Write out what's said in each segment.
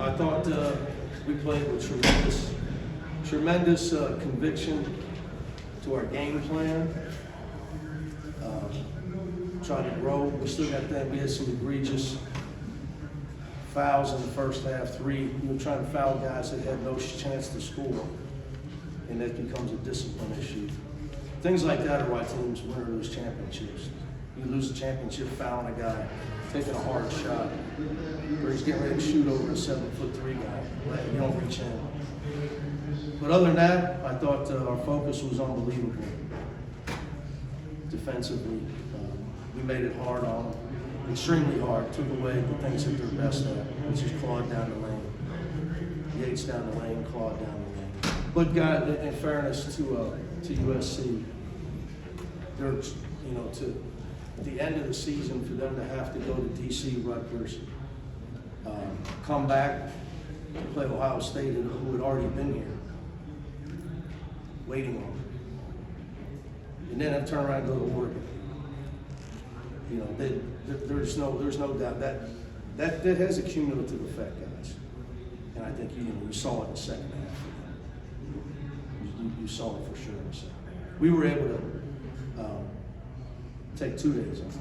I thought we played with tremendous conviction to our game plan. Trying to grow. We still got that. We had some egregious fouls in the first half. 3. We were trying to foul guys that had no chance to score, and that becomes a discipline issue. Things like that are why teams win or lose championships. You lose a championship fouling a guy, taking a hard shot, or he's getting ready to shoot over a 7'3" guy. You don't reach in. But other than that, I thought our focus was unbelievable. Defensively, we made it hard on them, extremely hard. Took away the things that they're best at, which is clawed down the lane. Yates down the lane, clawed down the lane. But God, in fairness to USC, they're to the end of the season for them to have to go to DC, Rutgers, come back to play Ohio State, who had already been here, waiting on them, and then have to turn around and go to Oregon. There's no doubt that has a cumulative effect, guys. And I think you saw it in the second half. You saw it for sure in the second half. We were able to take 2 days off.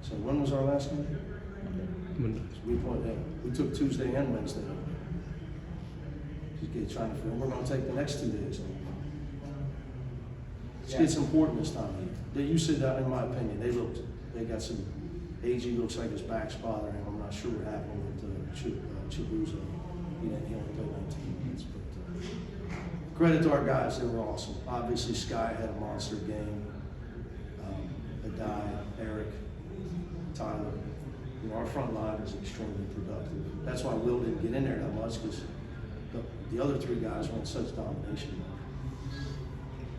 So when was our last game? We took Tuesday and Wednesday off. Just trying to figure. We're going to take the next 2 days off. It's important this time of year. You said that, in my opinion, they got some. AG looks like his back's bothering him. I'm not sure what happened with Chibuzo. He only played 19 minutes. But credit to our guys, they were awesome. Obviously, Sky had a monster game. Adai, Eric, Tyler. Our front line is extremely productive. That's why Will didn't get in there that much, because the other 3 guys went such domination.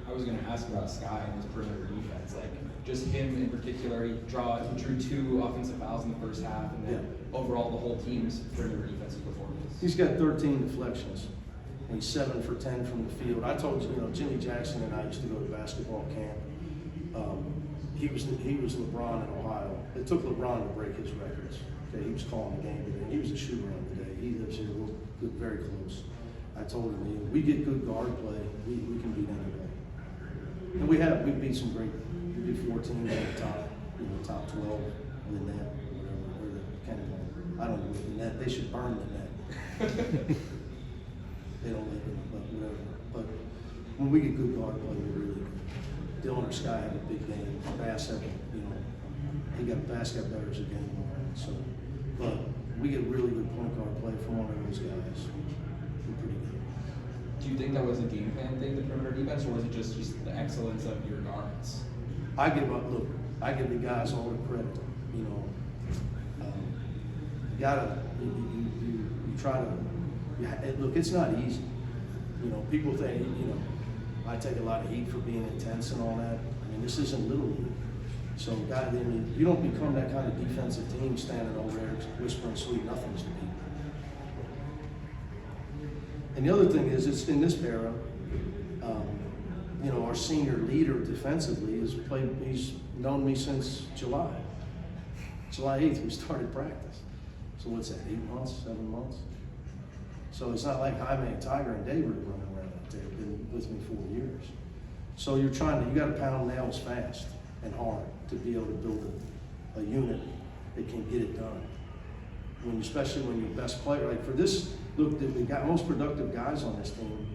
I was going to ask about Sky and his perimeter defense. Like, just him in particular, he drew 2 offensive fouls in the first half, and then overall the whole team's perimeter defensive performance. He's got 13 deflections, and he's 7 for 10 from the field. I told you, Jimmy Jackson and I used to go to basketball camp. He was LeBron in Ohio. It took LeBron to break his records. Okay, he was calling the game today. He was a shooter on the day. He lives here. We're very close. I told him, we get good guard play, we can beat anybody. And we beat some great. We beat 4 teams in the top 12 in the net, whatever, or the kind of. I don't know the net. They should burn the net. They don't like it, but whatever. But when we get good guard play, we're really good. Dylan or Sky have a big game. Bass got better as a game on. So, but we get really good point guard play from one of those guys. We're pretty good. Do you think that was a game plan thing, the perimeter defense, or was it just the excellence of your guards? I give the guys all the credit. You try to. Look, it's not easy. People think I take a lot of heat for being intense and all that. I mean, this isn't Little League. So, you don't become that kind of defensive team standing over there whispering sweet nothings to people. And the other thing is, it's in this era, our senior leader defensively he's known me since July 8th, we started practice. So what's that, 8 months, 7 months? So it's not like Jaime and Tiger and David are running around out there. They've been with me 4 years. So you got to pound nails fast and hard to be able to build a unit that can get it done. Especially when your best player, like for this, look, the most productive guys on this team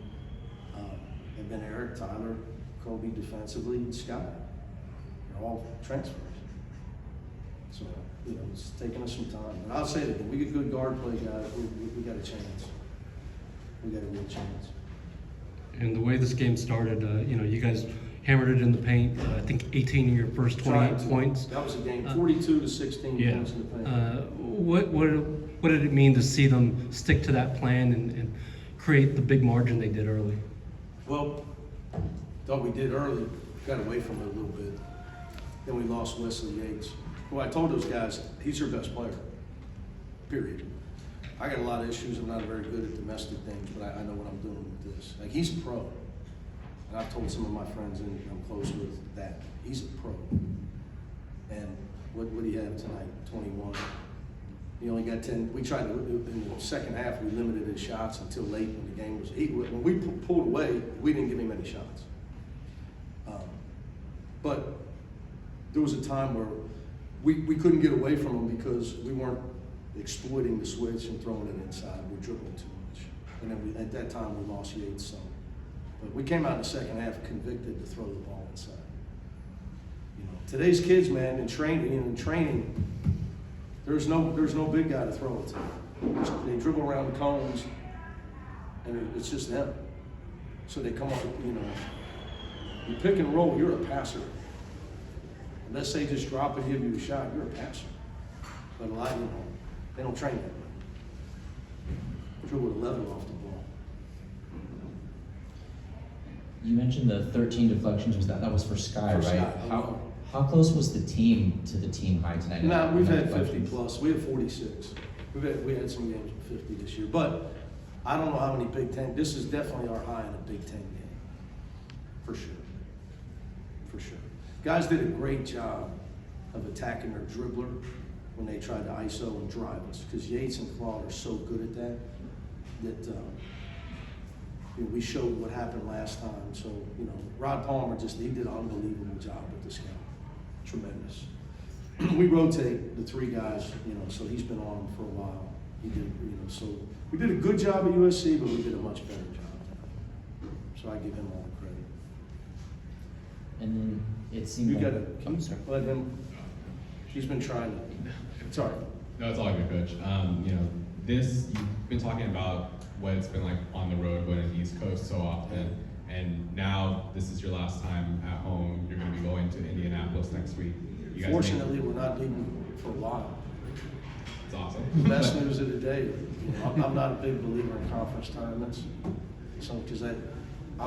have been Eric, Tyler, Kobe defensively, and Scott. They're all transfers. So, it's taking us some time. But I'll say it again, we get good guard play, guys, we got a chance. We got a real chance. And the way this game started, you guys hammered it in the paint. I think 18 of your first 28 points. That was a game, 42 to 16 points in the paint. What did it mean to see them stick to that plan and create the big margin they did early? Well, thought we did early, got away from it a little bit. Then we lost Wesley Yates. Well, I told those guys, he's your best player, period. I got a lot of issues. I'm not very good at domestic things, but I know what I'm doing with this. Like, he's a pro. And I've told some of my friends and I'm close with that. He's a pro. And what do you have tonight? 21. He only got 10. We tried to, in the second half, we limited his shots until late when the game was. When we pulled away, we didn't give him any shots. But there was a time where we couldn't get away from him because we weren't exploiting the switch and throwing it inside. We were dribbling too much. And then at that time, we lost Yates some. But we came out in the second half convicted to throw the ball inside. You know, today's kids, man, in training, there's no big guy to throw it to. They dribble around the cones, and it's just them. So they come up, you know, you pick and roll, you're a passer. Unless they just drop and give you a shot, you're a passer. But a lot, you know, they don't train that way. Dribble the level off the ball. You mentioned the 13 deflections. That was for Sky, For right? Sky. How close was the team to the team high tonight? No, we've had 50 deflections? plus. We had 46. We had some games with 50 this year. But I don't know how many Big Ten. This is definitely our high in a Big Ten game. For sure. For sure. Guys did a great job of attacking their dribbler when they tried to ISO and drive us. Because Yates and Claude are so good at that, you know, we showed what happened last time. So, you know, Rod Palmer he did an unbelievable job with the scout. Tremendous. We rotate the three guys, you know, so he's been on them for a while. He did, you know, so we did a good job at USC, but we did a much better job. So I give him all the credit. And then it seemed You like, got to let him. He's been trying to. Sorry. No, it's all good, Coach. You know, you've been talking about what it's been like on the road, going to the East Coast so often, and now this is your last time at home. You're going to be going to Indianapolis next week. You guys Fortunately, we're not leaving for a while. it's awesome. Best news of the day. You know, I'm not a big believer in conference tournaments, so because I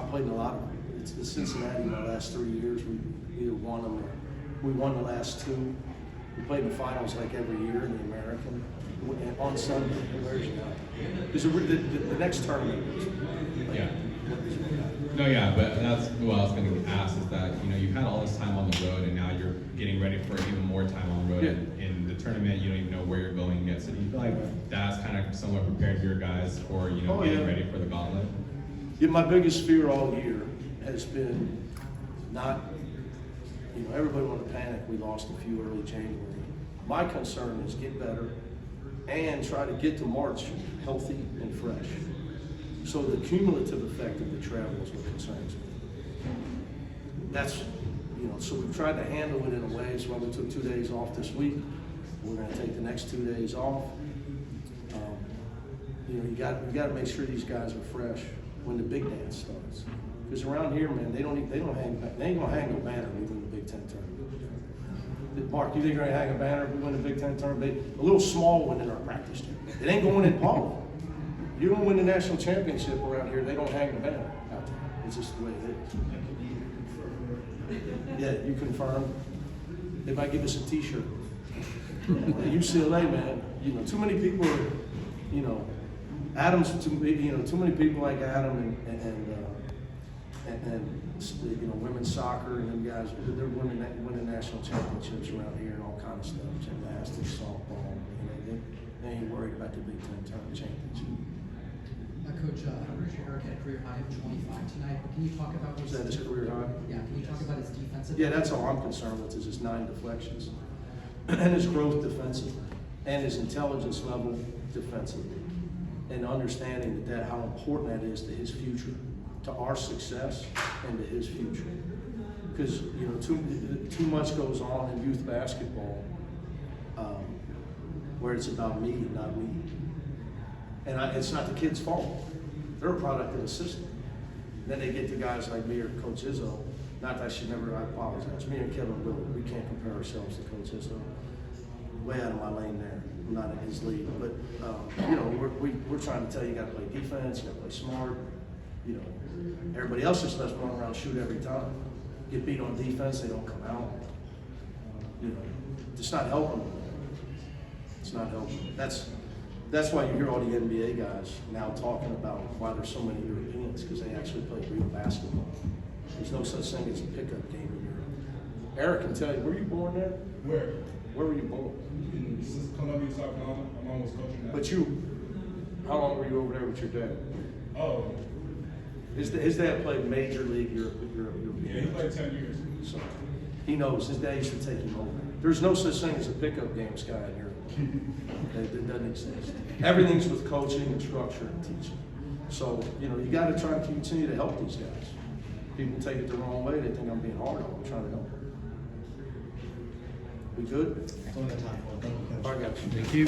played in a lot of. It's Cincinnati. My last 3 years, we either won them or we won the last two. We played in the finals like every year in the American. And on Sunday, where's you at? Because the next tournament. Yeah. No, yeah, but that's what I was going to ask is that, you know, you've had all this time on the road and now you're getting ready for even more time on the road. Yeah. In the tournament, you don't even know where you're going yet. So do you feel like that's kind of somewhat prepared your guys for, you know, getting ready for the gauntlet? Yeah, my biggest fear all year has been not, you know, everybody wanted to panic. We lost a few early January. My concern is get better and try to get to March healthy and fresh. So the cumulative effect of the travel is what concerns me. That's, you know, so we've tried to handle it in a way. So we took 2 days off this week. We're going to take the next 2 days off. You know, you got to make sure these guys are fresh when the big dance starts. Because around here, man, they ain't gonna hang no banner if we win the Big Ten tournament. Mark, you think they're gonna hang a banner if we win the Big Ten tournament? A little small one in our practice team. It ain't going in Paul. You don't win the national championship around here, they don't hang the banner out there. It's just the way it is. Yeah, you confirm. They might give us a T-shirt. UCLA, man. You know, too many people are, you know, too many people like Adam and you know, women's soccer and them guys, they're winning national championships around here and all kinds of stuff, gymnastics, softball, they ain't worried about the Big Ten tournament championship. Coach, Eric had a career high of 25 tonight, but can you talk about Was that his career high? Yeah, can you talk about his defensive? Yeah, that's all I'm concerned with is his 9 deflections and his growth defensively and his intelligence level defensively and understanding that how important that is to his future, to our success and to his future. Because, you know, too much goes on in youth basketball where it's about me and not we. And it's not the kid's fault. They're a product of the system. Then they get to guys like me or Coach Izzo. Not that I apologize. Me and Kevin Willard, we can't compare ourselves to Coach Izzo. Way out of my lane there. I'm not in his league. But, you know, we're trying to tell you, you got to play defense, you got to play smart. You know, everybody else just lets run around shoot every time. Get beat on defense, they don't come out. You know, it's not helping them. It's not helping. That's why you hear all the NBA guys now talking about why there's so many Europeans, because they actually play real basketball. There's no such thing as a pickup game in Europe. Eric can tell you, were you born there? Where? Where were you born? In Columbia, South Carolina. My mom was coaching that. But how long were you over there with your dad? Oh, His dad played Major League Europe. yeah, he played 10 years. So he knows. His dad used to take him over. There's no such thing as a pickup game, Sky, in here. It doesn't exist. Everything's with coaching and structure and teaching. So, you got to try to continue to help these guys. People take it the wrong way. They think I'm being hard on them. I'm trying to help them. We good? That's all the time for. Thank you, Coach. I got you. Thank you.